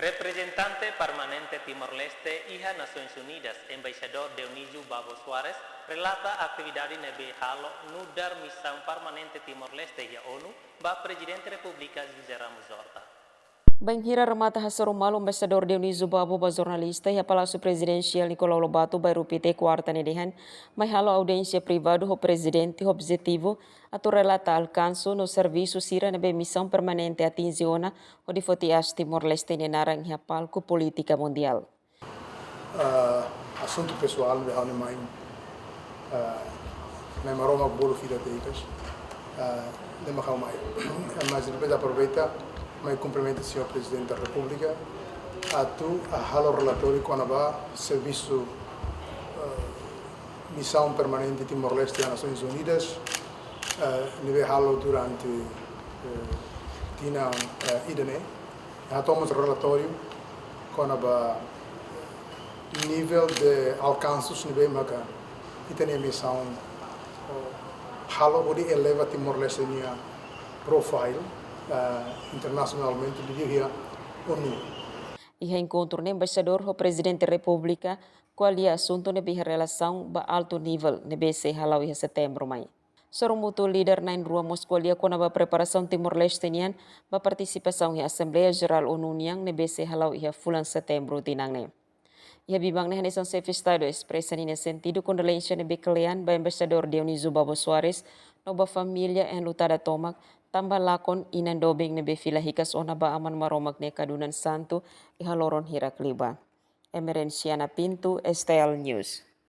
Representante permanente Timor-Leste e a Nações Unidas, embaixador Dionísio Babo Soares, relata a atividade nebe halo no dar missão permanente Timor-Leste e a ONU, ba Presidente República José Ramos Horta. Banhira remata hasarumalo embaixador Dionísio Babo ba jornalista e a Palácio Presidencial Nicolau Lobato ba rupite quarta nedehan, mai halo audiência privado ho presidente objetivo atau relata alcanço no serviço sira nebe missão permanente atinziona o di fotias Timor-Leste nenarang hia palco política mundial. Assunto pessoal de Raul Main, na maroma bolo filha deles, de Macau Mai. Mas depois aproveita, mas cumprimento o senhor Presidente da República, a halo relatório com a serviço missão permanente Timor-Leste das Nações Unidas, neve halo durante Tina Idene, tomamos relatório com a nível de alcanços nível maca e tem a missão halo onde eleva Timor-Leste minha profile internacionalmente diria ONU. E encontro no embaixador o presidente da República qual é assunto nebe relação ba alto nível nebe se halau em setembro mai. Sorong mutu líder na rua Moscolia com a preparação Timor-Leste nian ba participação em Assembleia Geral ONU niang nebe se halau em fulan setembro tinang ne. Ia bibang na Nação Safe Estado expressa nina sentido condolência nebe kalian ba embaixador Dionísio Babo Soares no ba família enlutada tomak tambah lakon inandobing nebe fila hikas ona ba aman maromak ne kadunan santo ihaloron hirak liba. Emerenciana Pinto, STL News.